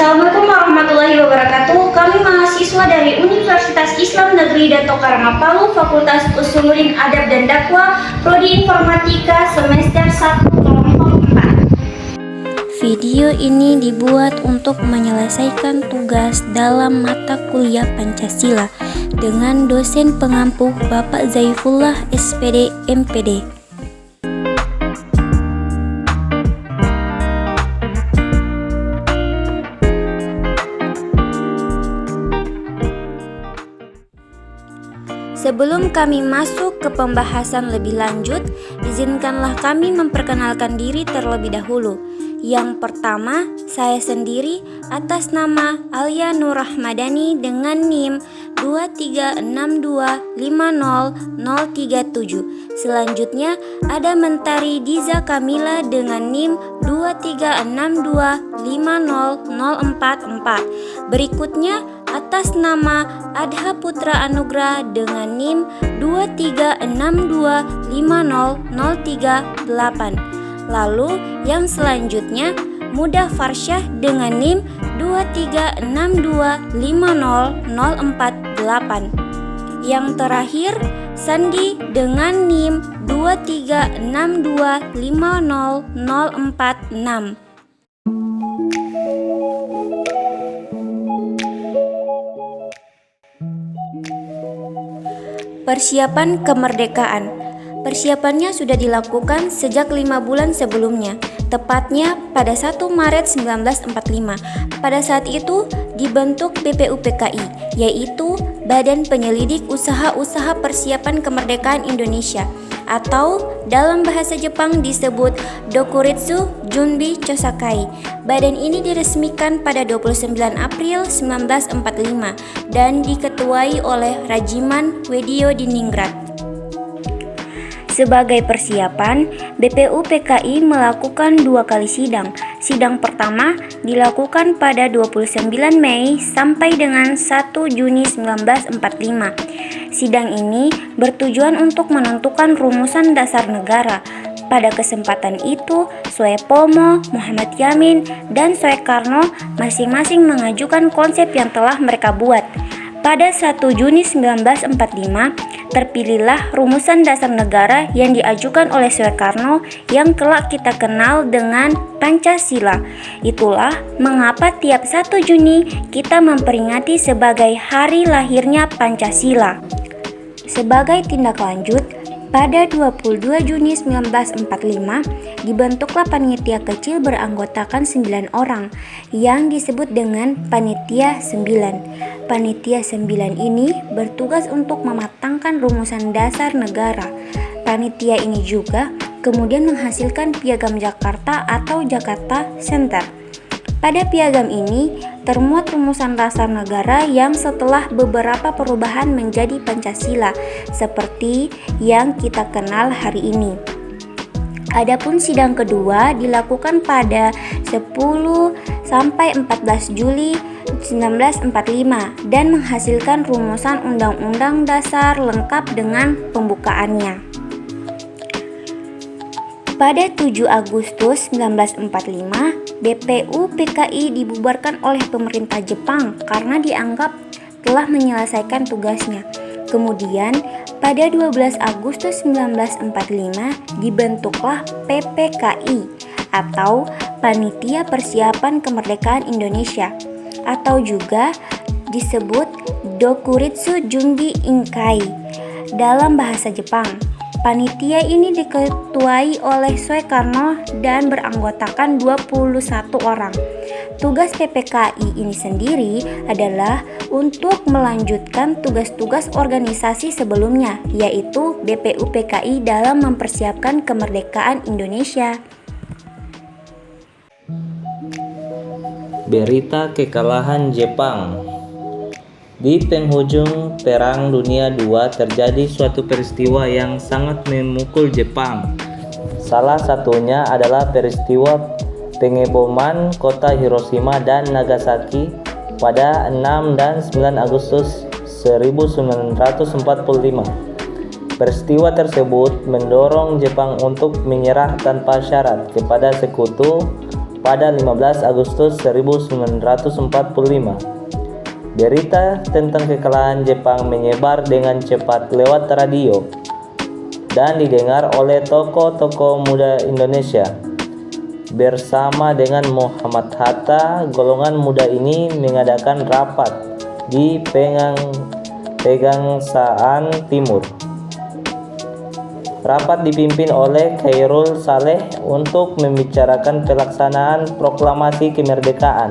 Assalamualaikum warahmatullahi wabarakatuh. Kami mahasiswa dari Universitas Islam Negeri Dato Karangpalu, Fakultas Usuluddin Adab dan Dakwah, Prodi Informatika, semester 1 kelompok 4. Video ini dibuat untuk menyelesaikan tugas dalam mata kuliah Pancasila dengan dosen pengampu Bapak Zaifullah SPD MPD. Sebelum kami masuk ke pembahasan lebih lanjut, izinkanlah kami memperkenalkan diri terlebih dahulu. Yang pertama, saya sendiri atas nama Alia Nur Rahmadani dengan NIM 236250037. Selanjutnya ada Mentari Diza Kamila dengan NIM 236250044. Berikutnya atas nama Adha Putra Anugrah dengan NIM 236250038. Lalu yang selanjutnya Mudah Farsyah dengan NIM 236250048. Yang terakhir Sandi dengan NIM 236250046. Persiapan kemerdekaan. Persiapannya sudah dilakukan sejak 5 bulan sebelumnya, tepatnya pada 1 Maret 1945. Pada saat itu dibentuk BPUPKI, yaitu Badan Penyelidik Usaha-Usaha Persiapan Kemerdekaan Indonesia, atau dalam bahasa Jepang disebut Dokuritsu Junbi Chosakai. Badan ini diresmikan pada 29 April 1945 dan diketuai oleh Rajiman Weddiodiningrat. Sebagai persiapan, BPUPKI melakukan 2 kali sidang. Sidang pertama dilakukan pada 29 Mei sampai dengan 1 Juni 1945. Sidang ini bertujuan untuk menentukan rumusan dasar negara. Pada kesempatan itu, Soepomo, Muhammad Yamin, dan Soekarno masing-masing mengajukan konsep yang telah mereka buat. Pada 1 Juni 1945, terpilihlah rumusan dasar negara yang diajukan oleh Soekarno yang kelak kita kenal dengan Pancasila. Itulah mengapa tiap 1 Juni kita memperingati sebagai hari lahirnya Pancasila. Sebagai tindak lanjut, pada 22 Juni 1945 dibentuklah panitia kecil beranggotakan 9 orang yang disebut dengan Panitia 9. Panitia 9 ini bertugas untuk mematangkan rumusan dasar negara. Panitia ini juga kemudian menghasilkan Piagam Jakarta atau Jakarta Center. Pada piagam ini termuat rumusan dasar negara yang setelah beberapa perubahan menjadi Pancasila seperti yang kita kenal hari ini. Adapun sidang kedua dilakukan pada 10 sampai 14 Juli 1945 dan menghasilkan rumusan Undang-Undang Dasar lengkap dengan pembukaannya. Pada 7 Agustus 1945, BPUPKI dibubarkan oleh pemerintah Jepang karena dianggap telah menyelesaikan tugasnya. Kemudian, pada 12 Agustus 1945 dibentuklah PPKI atau Panitia Persiapan Kemerdekaan Indonesia, atau juga disebut Dokuritsu Junbi Inkai dalam bahasa Jepang. Panitia ini diketuai oleh Soekarno dan beranggotakan 21 orang. Tugas PPKI ini sendiri adalah untuk melanjutkan tugas-tugas organisasi sebelumnya, yaitu BPUPKI dalam mempersiapkan kemerdekaan Indonesia. Berita kekalahan Jepang. Di penghujung Perang Dunia II terjadi suatu peristiwa yang sangat memukul Jepang. Salah satunya adalah peristiwa pengeboman kota Hiroshima dan Nagasaki pada 6 dan 9 Agustus 1945. Peristiwa tersebut mendorong Jepang untuk menyerah tanpa syarat kepada sekutu pada 15 Agustus 1945. Berita tentang kekalahan Jepang menyebar dengan cepat lewat radio dan didengar oleh tokoh-tokoh muda Indonesia. Bersama dengan Muhammad Hatta, golongan muda ini mengadakan rapat di Pegangsaan Timur. Rapat dipimpin oleh Khairul Saleh untuk membicarakan pelaksanaan proklamasi kemerdekaan.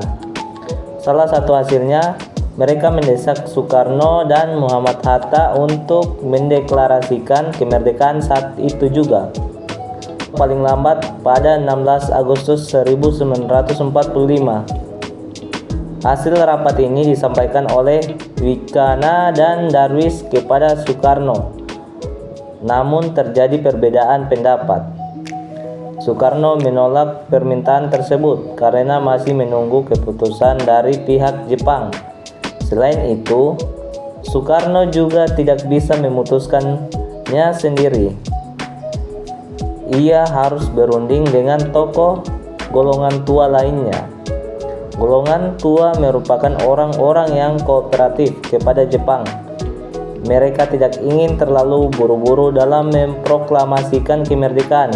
Salah satu hasilnya, mereka mendesak Soekarno dan Muhammad Hatta untuk mendeklarasikan kemerdekaan saat itu juga, paling lambat pada 16 Agustus 1945. Hasil rapat ini disampaikan oleh Wikana dan Darwis kepada Soekarno. Namun terjadi perbedaan pendapat. Soekarno menolak permintaan tersebut karena masih menunggu keputusan dari pihak Jepang. Selain itu, Soekarno juga tidak bisa memutuskannya sendiri. Ia harus berunding dengan tokoh golongan tua lainnya. Golongan tua merupakan orang-orang yang kooperatif kepada Jepang. Mereka tidak ingin terlalu buru-buru dalam memproklamasikan kemerdekaan,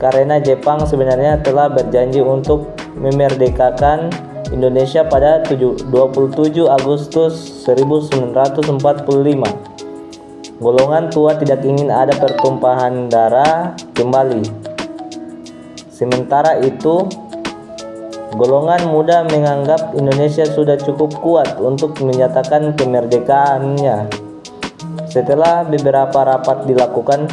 karena Jepang sebenarnya telah berjanji untuk memerdekakan Indonesia pada 27 Agustus 1945. Golongan tua tidak ingin ada pertumpahan darah kembali. Sementara itu, golongan muda menganggap Indonesia sudah cukup kuat untuk menyatakan kemerdekaannya. Setelah beberapa rapat dilakukan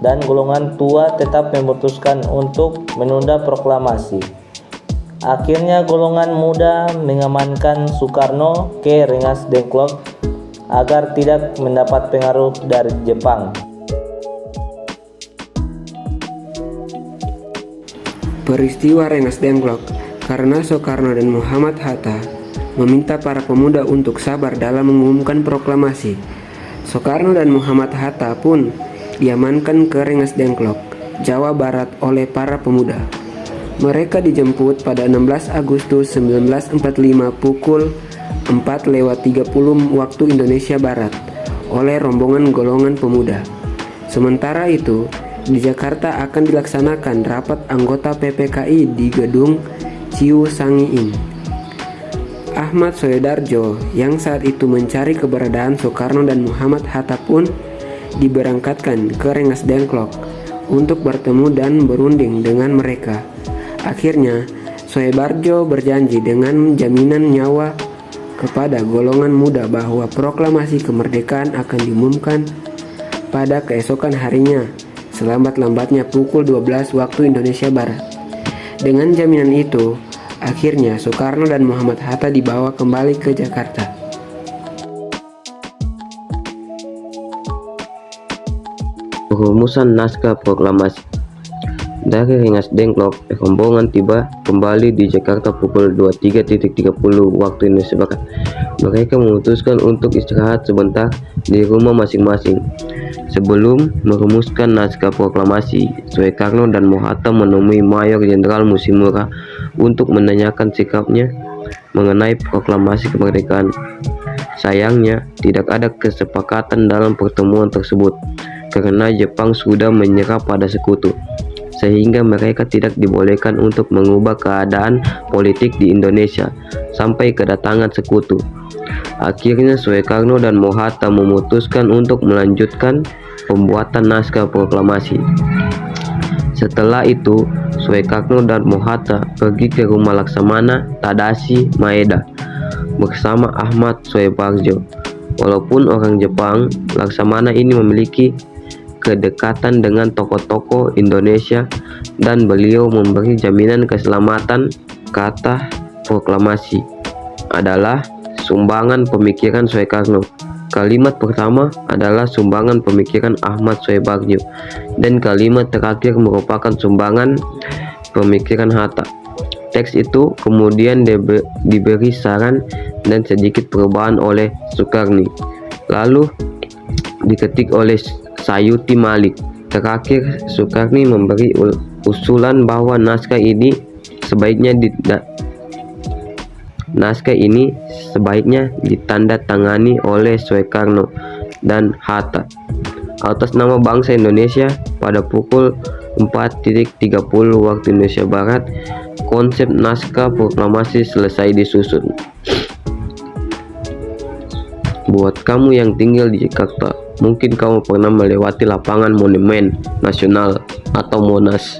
dan golongan tua tetap memutuskan untuk menunda proklamasi. Akhirnya golongan muda mengamankan Soekarno ke Rengas Dengklok agar tidak mendapat pengaruh dari Jepang. Peristiwa Rengas Dengklok karena Soekarno dan Muhammad Hatta meminta para pemuda untuk sabar dalam mengumumkan proklamasi. Soekarno dan Muhammad Hatta pun diamankan ke Rengas Dengklok, Jawa Barat oleh para pemuda. Mereka dijemput pada 16 Agustus 1945 pukul 4:30 waktu Indonesia Barat oleh rombongan golongan pemuda. Sementara itu, di Jakarta akan dilaksanakan rapat anggota PPKI di gedung Ciu Sangiin. Ahmad Soedarjo yang saat itu mencari keberadaan Soekarno dan Muhammad Hatta pun diberangkatkan ke Rengas Dengklok untuk bertemu dan berunding dengan mereka. Akhirnya, Soedarjo berjanji dengan jaminan nyawa kepada golongan muda bahwa proklamasi kemerdekaan akan diumumkan pada keesokan harinya, selambat-lambatnya pukul 12 waktu Indonesia Barat. Dengan jaminan itu, akhirnya Soekarno dan Muhammad Hatta dibawa kembali ke Jakarta. Perumusan naskah proklamasi. Dari Rengas Dengklok, rombongan tiba kembali di Jakarta pukul 23.30 waktu Indonesia Barat. Mereka memutuskan untuk istirahat sebentar di rumah masing-masing. Sebelum merumuskan naskah proklamasi, Soekarno dan Hatta menemui Mayor Jenderal Musimura untuk menanyakan sikapnya mengenai proklamasi kemerdekaan. Sayangnya, tidak ada kesepakatan dalam pertemuan tersebut karena Jepang sudah menyerah pada sekutu, sehingga mereka tidak dibolehkan untuk mengubah keadaan politik di Indonesia sampai kedatangan sekutu. Akhirnya Soekarno dan Hatta memutuskan untuk melanjutkan pembuatan naskah proklamasi. Setelah itu, Soekarno dan Hatta pergi ke rumah Laksamana Tadashi Maeda bersama Ahmad Soebarjo. Walaupun orang Jepang, Laksamana ini memiliki kedekatan dengan tokoh-tokoh Indonesia dan beliau memberi jaminan keselamatan. Kata proklamasi adalah sumbangan pemikiran Soekarno. Kalimat pertama adalah sumbangan pemikiran Ahmad Soebarjo dan kalimat terakhir merupakan sumbangan pemikiran Hatta. Teks itu kemudian diberi saran dan sedikit perubahan oleh Soekarno, lalu diketik oleh Sayuti Malik. Terakhir, Soekarno memberi usulan bahwa naskah ini naskah ini sebaiknya ditandatangani oleh Soekarno dan Hatta atas nama bangsa Indonesia pada pukul 4.30 waktu Indonesia Barat. Konsep naskah proklamasi selesai disusun. Buat kamu yang tinggal di Jakarta, mungkin kamu pernah melewati lapangan Monumen Nasional atau Monas.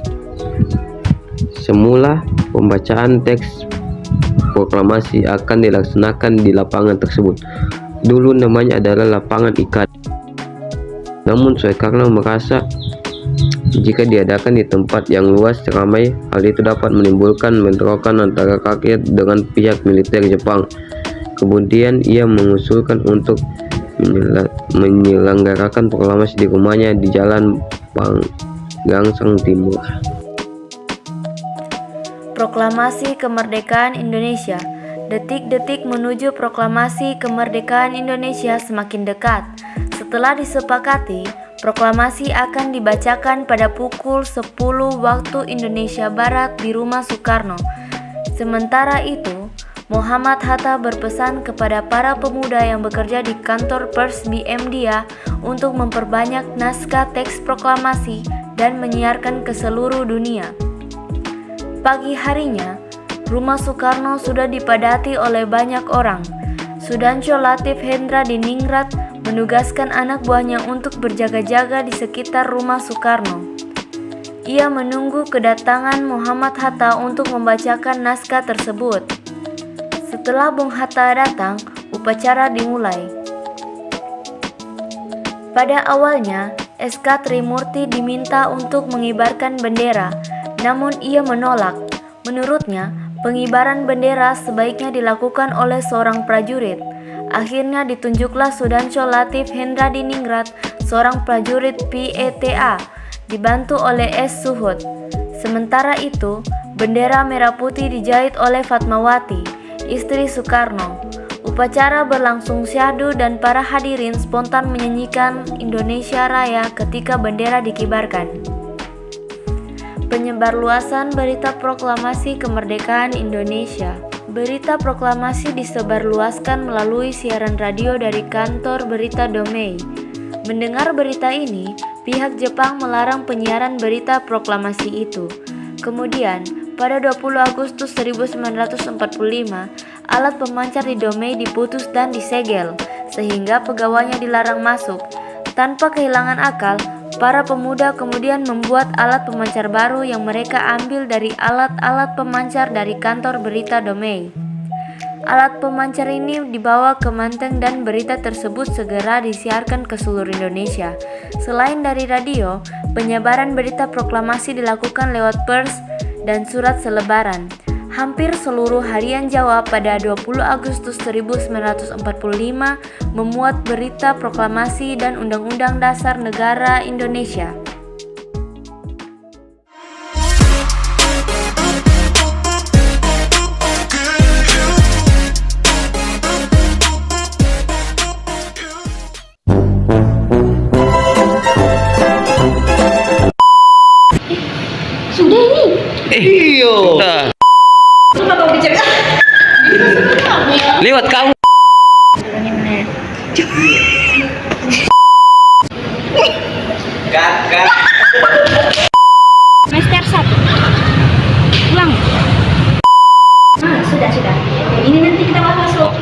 Semula, pembacaan teks proklamasi akan dilaksanakan di lapangan tersebut. Dulu namanya adalah lapangan ikan. Namun Soekarno merasa jika diadakan di tempat yang luas ramai, hal itu dapat menimbulkan bentrokan antara rakyat dengan pihak militer Jepang. Kemudian ia mengusulkan untuk menyelenggarakan proklamasi di rumahnya di Jalan Pagangsang Timur. Proklamasi Kemerdekaan Indonesia. Detik-detik menuju proklamasi kemerdekaan Indonesia semakin dekat. Setelah disepakati, proklamasi akan dibacakan pada pukul 10 waktu Indonesia Barat di rumah Soekarno. Sementara itu, Muhammad Hatta berpesan kepada para pemuda yang bekerja di kantor pers BMDIA untuk memperbanyak naskah teks proklamasi dan menyiarkan ke seluruh dunia. Pagi harinya, rumah Soekarno sudah dipadati oleh banyak orang. Sudansho Latif Hendra di Ningrat menugaskan anak buahnya untuk berjaga-jaga di sekitar rumah Soekarno. Ia menunggu kedatangan Muhammad Hatta untuk membacakan naskah tersebut. Setelah Bung Hatta datang, upacara dimulai. Pada awalnya, SK Trimurti diminta untuk mengibarkan bendera, namun ia menolak. Menurutnya, pengibaran bendera sebaiknya dilakukan oleh seorang prajurit. Akhirnya ditunjuklah Sudansho Latif Hendra di Ningrat, seorang prajurit PETA, dibantu oleh S. Suhut. Sementara itu, bendera merah putih dijahit oleh Fatmawati, istri Soekarno. Upacara berlangsung syahdu dan para hadirin spontan menyanyikan Indonesia Raya ketika bendera dikibarkan. Penyebarluasan berita proklamasi kemerdekaan Indonesia. Berita proklamasi disebarluaskan melalui siaran radio dari kantor berita Domei. Mendengar berita ini, pihak Jepang melarang penyiaran berita proklamasi itu. Kemudian, pada 20 Agustus 1945, alat pemancar di Domei diputus dan disegel, sehingga pegawainya dilarang masuk. Tanpa kehilangan akal, para pemuda kemudian membuat alat pemancar baru yang mereka ambil dari alat-alat pemancar dari kantor berita Domei. Alat pemancar ini dibawa ke Manteng dan berita tersebut segera disiarkan ke seluruh Indonesia. Selain dari radio, penyebaran berita proklamasi dilakukan lewat pers dan surat selebaran. Hampir seluruh harian Jawa pada 20 Agustus 1945 memuat berita proklamasi dan Undang-Undang Dasar Negara Indonesia. Sudah ini. Iyo. Kenapa bicara? Lewat kamu. Kat. Semester 1. Ulang. Sudah. Ini nanti kita bahas waktu